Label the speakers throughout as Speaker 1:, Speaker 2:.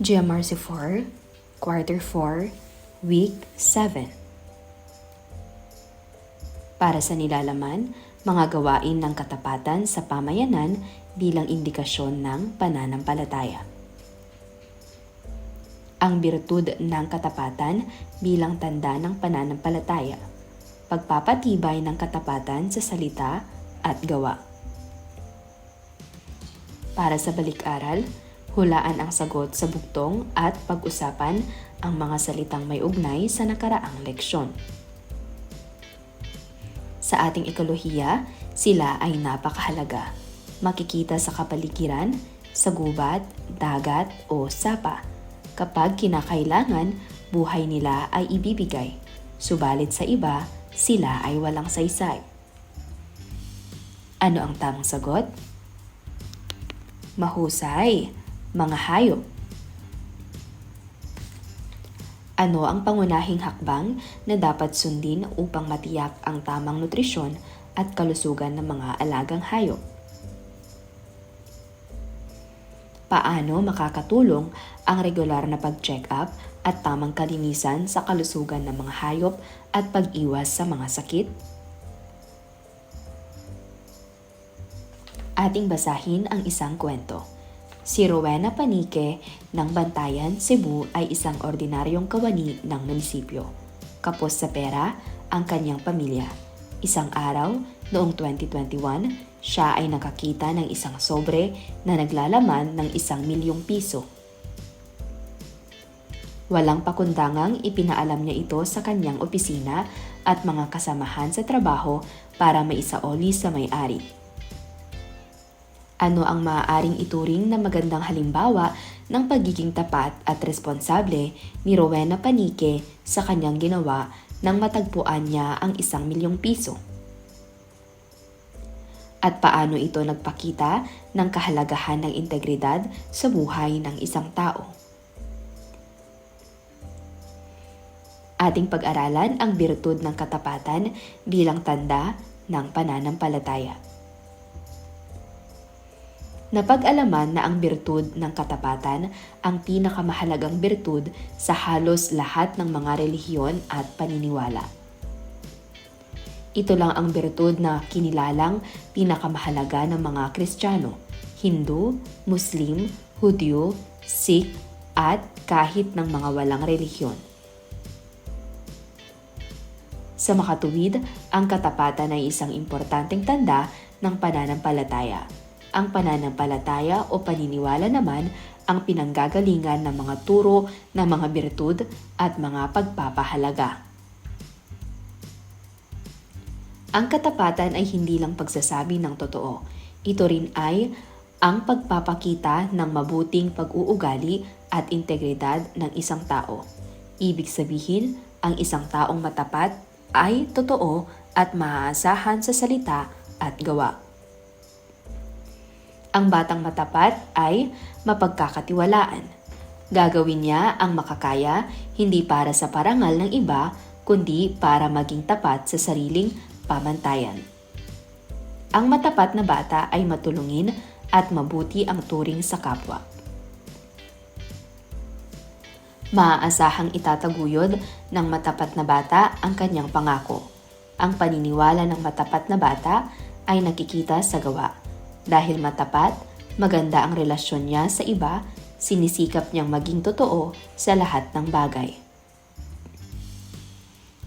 Speaker 1: GMRC 4, Quarter 4, Week 7. Para sa nilalaman, mga gawain ng katapatan sa pamayanan bilang indikasyon ng pananampalataya. Ang birtud ng katapatan bilang tanda ng pananampalataya. Pagpapatibay ng katapatan sa salita at gawa. Para sa balik-aral, hulaan ang sagot sa buktong at pag-usapan ang mga salitang may ugnay sa nakaraang leksyon. Sa ating ekolohiya, sila ay napakahalaga. Makikita sa kapaligiran, sa gubat, dagat o sapa. Kapag kinakailangan, buhay nila ay ibibigay. Subalit sa iba, sila ay walang saysay. Ano ang tamang sagot? Mahusay, mga hayop. Ano ang pangunahing hakbang na dapat sundin upang matiyak ang tamang nutrisyon at kalusugan ng mga alagang hayop? Paano makakatulong ang regular na pag-check up at tamang kalinisan sa kalusugan ng mga hayop at pag-iwas sa mga sakit? Ating basahin ang isang kwento. Si Rowena Panique ng Bantayan, Cebu ay isang ordinaryong kawani ng munisipyo. Kapos sa pera ang kanyang pamilya. Isang araw, noong 2021, siya ay nakakita ng isang sobre na naglalaman ng 1,000,000 piso. Walang pakundangang ipinaalam niya ito sa kanyang opisina at mga kasamahan sa trabaho para maisaoli sa may-ari. Ano ang maaaring ituring na magandang halimbawa ng pagiging tapat at responsable ni Rowena Panique sa kanyang ginawa nang matagpuan niya ang 1,000,000 piso? At paano ito nagpakita ng kahalagahan ng integridad sa buhay ng isang tao? Ating pag-aralan ang birtud ng katapatan bilang tanda ng pananampalataya. Napag-alaman na ang birtud ng katapatan ang pinakamahalagang birtud sa halos lahat ng mga relihiyon at paniniwala. Ito lang ang birtud na kinilalang pinakamahalaga ng mga Kristiyano, Hindu, Muslim, Hudyo, Sikh at kahit ng mga walang relihiyon. Sa makatuwid, ang katapatan ay isang importanteng tanda ng pananampalataya. Ang pananampalataya o paniniwala naman ang pinanggagalingan ng mga turo ng mga birtud at mga pagpapahalaga. Ang katapatan ay hindi lang pagsasabi ng totoo. Ito rin ay ang pagpapakita ng mabuting pag-uugali at integridad ng isang tao. Ibig sabihin, ang isang taong matapat ay totoo at maaasahan sa salita at gawa. Ang batang matapat ay mapagkakatiwalaan. Gagawin niya ang makakaya hindi para sa parangal ng iba, kundi para maging tapat sa sariling pamantayan. Ang matapat na bata ay matulungin at mabuti ang turing sa kapwa. Maaasahang itataguyod ng matapat na bata ang kanyang pangako. Ang paniniwala ng matapat na bata ay nakikita sa gawa. Dahil matapat, maganda ang relasyon niya sa iba, sinisikap niyang maging totoo sa lahat ng bagay.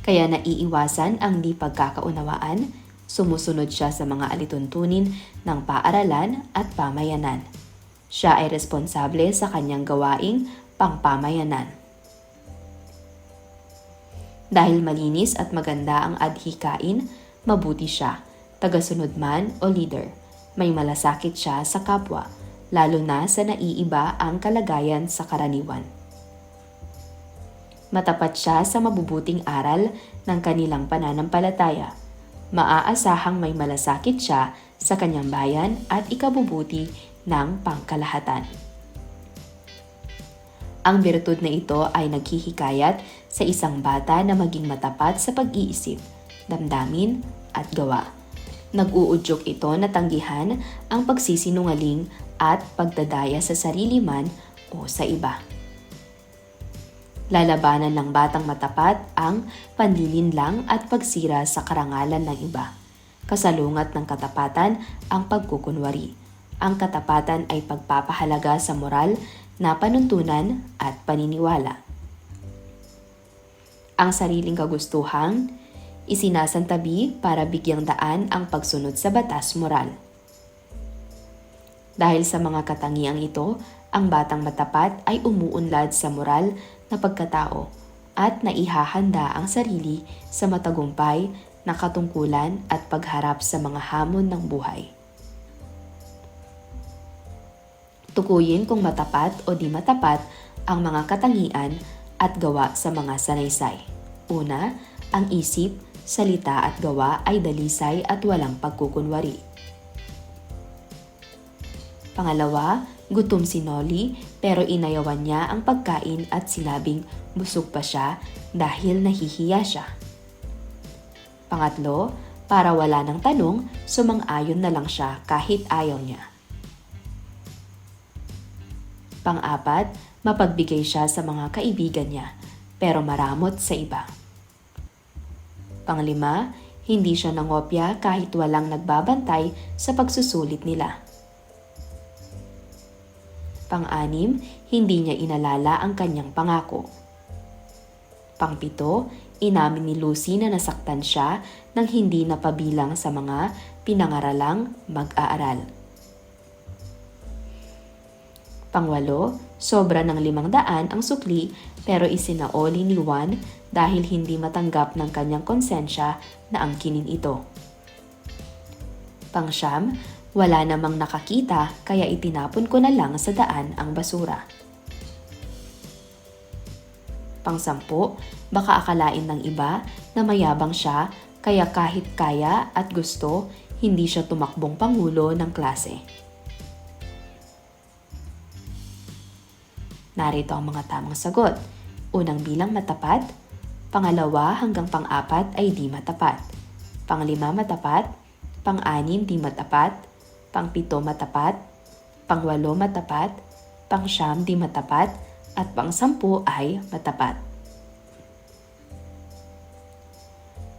Speaker 1: Kaya naiiwasan ang di pagkakaunawaan, sumusunod siya sa mga alituntunin ng paaralan at pamayanan. Siya ay responsable sa kanyang gawaing pangpamayanan. Dahil malinis at maganda ang adhikain, mabuti siya, tagasunod man o leader. May malasakit siya sa kapwa, lalo na sa naiiba ang kalagayan sa karaniwan. Matapat siya sa mabubuting aral ng kanilang pananampalataya. Maaasahang may malasakit siya sa kanyang bayan at ikabubuti ng pangkalahatan. Ang birtud na ito ay naghihikayat sa isang bata na maging matapat sa pag-iisip, damdamin at gawa. Nag-uudyok ito na tanggihan ang pagsisinungaling at pagdadaya sa sarili man o sa iba. Lalabanan ng batang matapat ang panlilinlang at pagsira sa karangalan ng iba. Kasalungat ng katapatan ang pagkukunwari. Ang katapatan ay pagpapahalaga sa moral na panuntunan at paniniwala. Ang sariling kagustuhang isinasantabi para bigyang daan ang pagsunod sa batas moral. Dahil sa mga katangiang ito, ang batang matapat ay umuunlad sa moral na pagkatao at naihahanda ang sarili sa matagumpay na katungkulan at pagharap sa mga hamon ng buhay. Tukuyin kung matapat o di matapat ang mga katangian at gawa sa mga sanaysay. Una, ang isip, salita at gawa ay dalisay at walang pagkukunwari. Pangalawa, gutom si Nolly pero inayawan niya ang pagkain at sinabing busog pa siya dahil nahihiya siya. Pangatlo, para wala ng tanong, sumang-ayon na lang siya kahit ayaw niya. Pang-apat, mapagbigay siya sa mga kaibigan niya pero maramot sa iba. Panglima, hindi siya nangopya kahit walang nagbabantay sa pagsusulit nila. Pang-anim, hindi niya inalala ang kanyang pangako. Pang-pito, inamin ni Lucy na nasaktan siya nang hindi napabilang sa mga pinangaralang mag-aaral. Pang-walo, sobra ng 500 ang sukli pero isinaoli ni Juan dahil hindi matanggap ng kanyang konsensya na angkinin ito. Pang-siyam, wala namang nakakita kaya itinapon ko na lang sa daan ang basura. Pang-sampu, baka akalain ng iba na mayabang siya kaya kahit kaya at gusto, hindi siya tumakbong pangulo ng klase. Narito ang mga tamang sagot. Unang bilang matapat, pangalawa hanggang pang-apat ay di matapat, pang-lima matapat, pang-anim di matapat, pang-pito matapat, pang-walo matapat, pang-siyam di matapat, at pang-sampu ay matapat.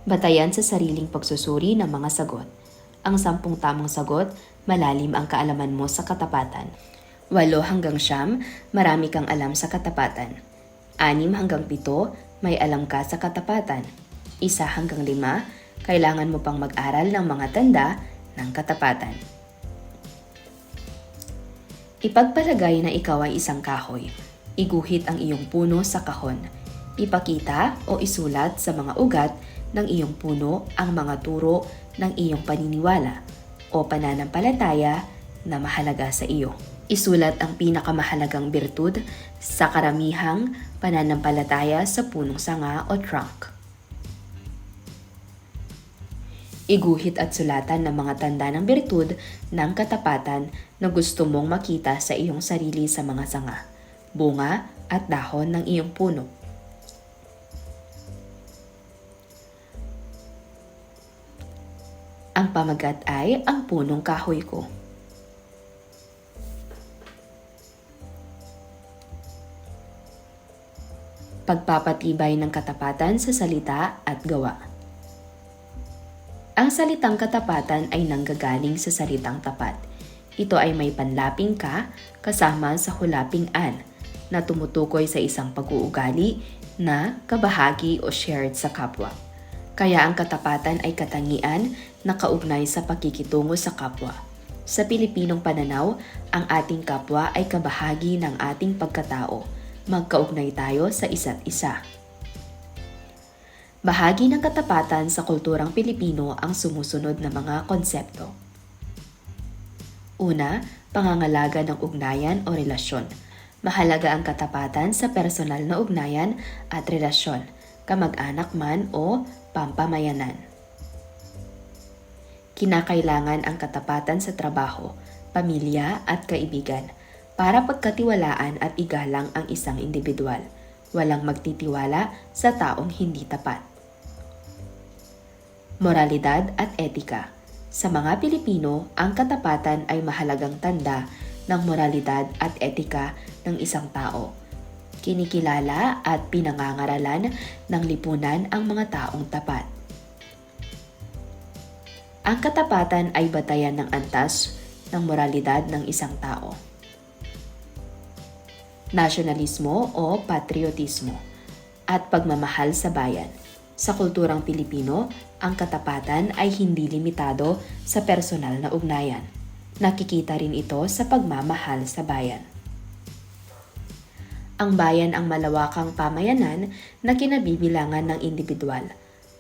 Speaker 1: Batayan sa sariling pagsusuri ng mga sagot. Ang 10 tamang sagot, malalim ang kaalaman mo sa katapatan. 8 hanggang 9, marami kang alam sa katapatan. 6 hanggang 7, may alam ka sa katapatan. 1 hanggang 5, kailangan mo pang mag-aral ng mga tanda ng katapatan. Ipagpalagay na ikaw ay isang kahoy. Iguhit ang iyong puno sa kahon. Ipakita o isulat sa mga ugat ng iyong puno ang mga turo ng iyong paniniwala o pananampalataya na mahalaga sa iyo. Isulat ang pinakamahalagang birtud sa karamihang pananampalataya sa punong sanga o trunk. Iguhit at sulatan ng mga tanda ng birtud ng katapatan na gusto mong makita sa iyong sarili sa mga sanga, bunga at dahon ng iyong puno. Ang pamagat ay ang punong kahoy ko. Pagpapatibay ng katapatan sa salita at gawa. Ang salitang katapatan ay nanggagaling sa salitang tapat. Ito ay may panlaping ka kasama sa hulaping an na tumutukoy sa isang pag-uugali na kabahagi o shared sa kapwa. Kaya ang katapatan ay katangian na kaugnay sa pakikitungo sa kapwa. Sa Pilipinong pananaw, ang ating kapwa ay kabahagi ng ating pagkatao. Magkaugnay tayo sa isa't isa. Bahagi ng katapatan sa kulturang Pilipino ang sumusunod na mga konsepto. Una, pangangalaga ng ugnayan o relasyon. Mahalaga ang katapatan sa personal na ugnayan at relasyon, kamag-anak man o pampamayanan. Kinakailangan ang katapatan sa trabaho, pamilya at kaibigan para pagkatiwalaan at igalang ang isang individual. Walang magtitiwala sa taong hindi tapat. Moralidad at etika. Sa mga Pilipino, ang katapatan ay mahalagang tanda ng moralidad at etika ng isang tao. Kinikilala at pinangangaralan ng lipunan ang mga taong tapat. Ang katapatan ay batayan ng antas ng moralidad ng isang tao. Nasyonalismo o patriotismo at pagmamahal sa bayan. Sa kulturang Pilipino, ang katapatan ay hindi limitado sa personal na ugnayan. Nakikita rin ito sa pagmamahal sa bayan. Ang bayan ang malawakang pamayanan na kinabibilangan ng individual.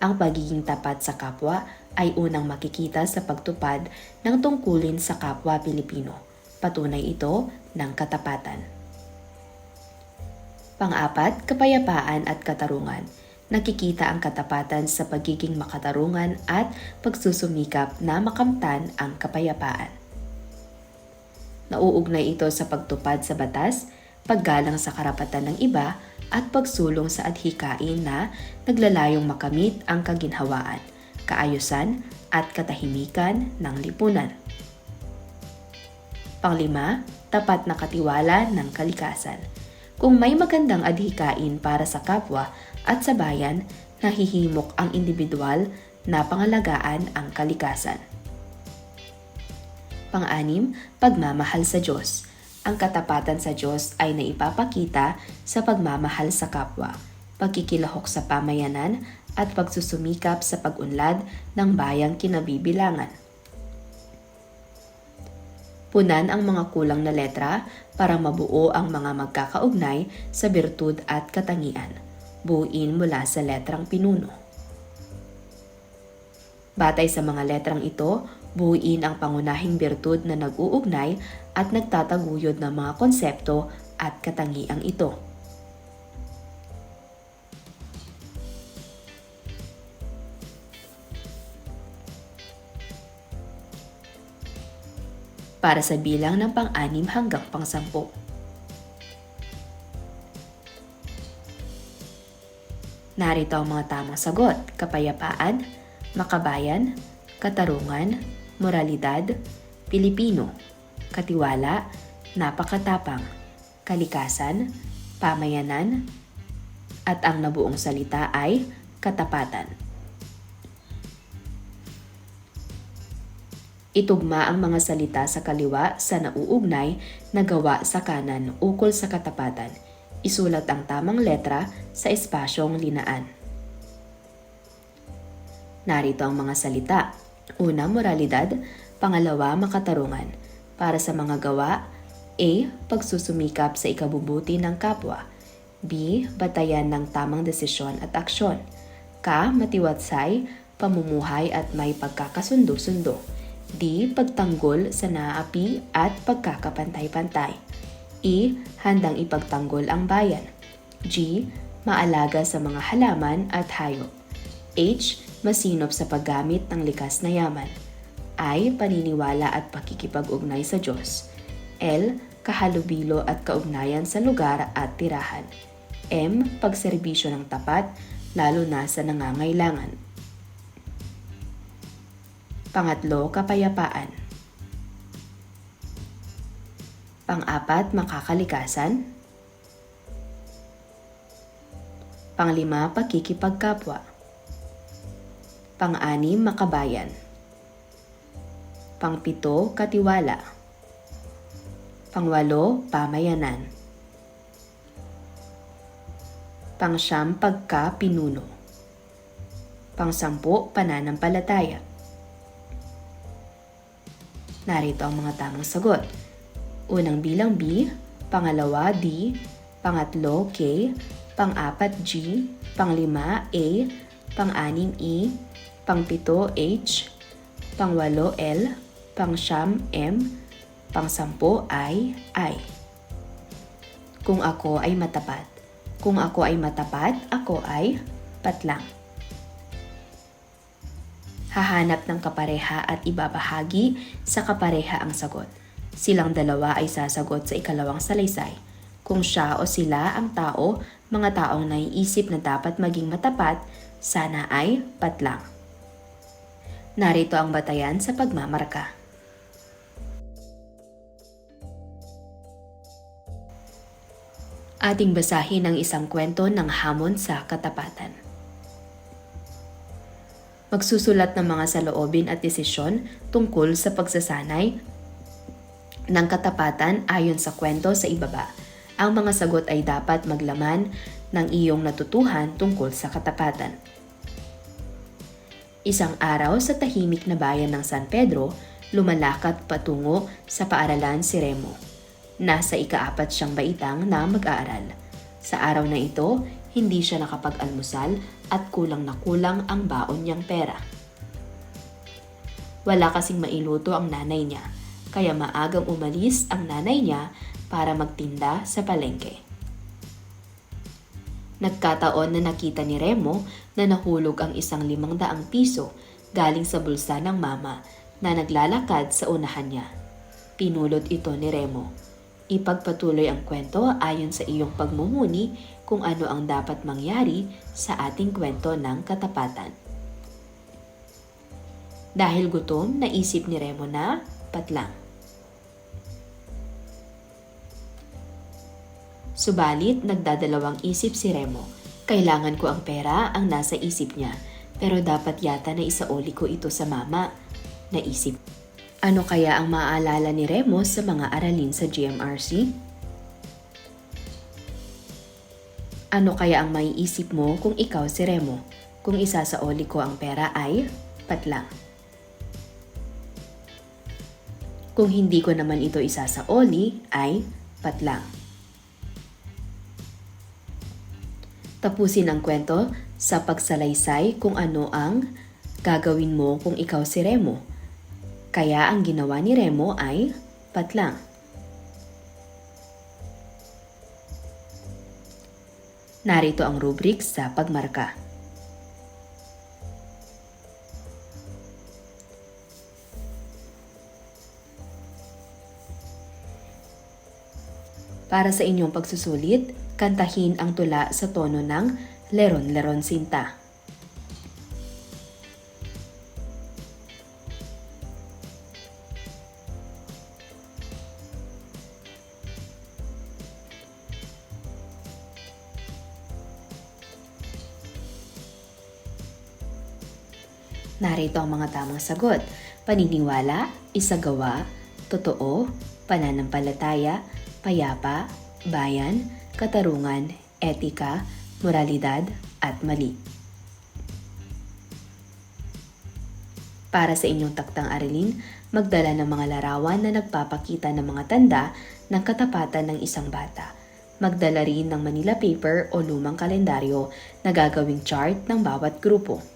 Speaker 1: Ang pagiging tapat sa kapwa ay unang makikita sa pagtupad ng tungkulin sa kapwa Pilipino. Patunay ito ng katapatan. Pang-apat, kapayapaan at katarungan. Nakikita ang katapatan sa pagiging makatarungan at pagsusumikap na makamtan ang kapayapaan. Nauugnay ito sa pagtupad sa batas, paggalang sa karapatan ng iba at pagsulong sa adhikain na naglalayong makamit ang kaginhawaan, kaayusan at katahimikan ng lipunan. Panglima, tapat na katiwala ng kalikasan. Kung may magandang adhikain para sa kapwa at sa bayan, nahihimok ang individual na pangalagaan ang kalikasan. Pang-anim, pagmamahal sa Diyos. Ang katapatan sa Diyos ay naipapakita sa pagmamahal sa kapwa, pagkikilahok sa pamayanan at pagsusumikap sa pag-unlad ng bayang kinabibilangan. Punan ang mga kulang na letra para mabuo ang mga magkakaugnay sa birtud at katangian. Buuin mula sa letrang pinuno. Batay sa mga letrang ito, buuin ang pangunahing birtud na nag-uugnay at nagtataguyod ng mga konsepto at katangiang ito. Para sa bilang ng pang-anim hanggang pang-10. Narito ang mga tamang sagot: kapayapaan, makabayan, katarungan, moralidad, Pilipino, katiwala, napakatapang, kalikasan, pamayanan, at ang nabuong salita ay katapatan. Itugma ang mga salita sa kaliwa sa nauugnay na gawa sa kanan ukol sa katapatan. Isulat ang tamang letra sa espasyong linaan. Narito ang mga salita. Una, moralidad. Pangalawa, makatarungan. Para sa mga gawa, A. Pagsusumikap sa ikabubuti ng kapwa. B. Batayan ng tamang desisyon at aksyon. K. Matiwatsay, pamumuhay at may pagkakasundo-sundo. D. Pagtanggol sa naapi at pagkakapantay-pantay. E. Handang ipagtanggol ang bayan. G. Maalaga sa mga halaman at hayop. H. Masinop sa paggamit ng likas na yaman. I. Paniniwala at pakikipag-ugnay sa Diyos. L. Kahalubilo at kaugnayan sa lugar at tirahan. M. Pagserbisyo ng tapat, lalo na sa nangangailangan. Pangatlo, kapayapaan. Pang-apat, makakalikasan. Panglima, pakikipagkapwa. Pang-anim, makabayan. Pang-pito, katiwala. Pang-walo, pamayanan. Pang-siyam, pagka-pinuno. Pang-sampu, pananampalataya. Narito ang mga tamang sagot. Unang bilang B, pangalawa D, pangatlo K, pang-apat G, panglima A, pang-anim E, pang-pito H, pang-walo L, pang-siyam M, pang-sampu I. Kung ako ay matapat. Kung ako ay matapat, ako ay patlang. Hahanap ng kapareha at ibabahagi sa kapareha ang sagot. Silang dalawa ay sasagot sa ikalawang salaysay. Kung siya o sila ang tao, mga taong naiisip na dapat maging matapat, sana ay patlang. Narito ang batayan sa pagmamarka. Ating basahin ang isang kwento ng hamon sa katapatan. Magsusulat ng mga saloobin at desisyon tungkol sa pagsasanay ng katapatan ayon sa kwento sa ibaba. Ang mga sagot ay dapat maglaman ng iyong natutuhan tungkol sa katapatan. Isang araw sa tahimik na bayan ng San Pedro, lumalakad patungo sa paaralan si Remo. Nasa ika-4 siyang baitang na mag-aaral. Sa araw na ito, hindi siya nakapag-almusal at kulang na kulang ang baon niyang pera. Wala kasing mailuto ang nanay niya, kaya maagang umalis ang nanay niya para magtinda sa palengke. Nagkataon na nakita ni Remo na nahulog ang isang 500 piso galing sa bulsa ng mama na naglalakad sa unahan niya. Pinulot ito ni Remo. Ipagpatuloy ang kwento ayon sa iyong pagmumuni kung ano ang dapat mangyari sa ating kwento ng katapatan. Dahil gutom, naisip ni Remo na patlang. Subalit, nagdadalawang isip si Remo. Kailangan ko ang pera ang nasa isip niya, pero dapat yata na isauli ko ito sa mama, naisip. Ano kaya ang maaalala ni Remo sa mga aralin sa GMRC? Ano kaya ang maiisip mo kung ikaw si Remo? Kung isasaoli ko ang pera ay patlang. Kung hindi ko naman ito isasaoli ay patlang. Tapusin ang kwento sa pagsalaysay kung ano ang gagawin mo kung ikaw si Remo. Kaya ang ginawa ni Remo ay patlang. Narito ang rubric sa pagmarka. Para sa inyong pagsusulit, kantahin ang tula sa tono ng Leron-Leron Sinta. Narito ang mga tamang sagot: paniniwala, isagawa, totoo, pananampalataya, payapa, bayan, katarungan, etika, moralidad, at mali. Para sa inyong taktang aralin, magdala ng mga larawan na nagpapakita ng mga tanda ng katapatan ng isang bata. Magdala rin ng Manila paper o lumang kalendaryo na gagawing chart ng bawat grupo.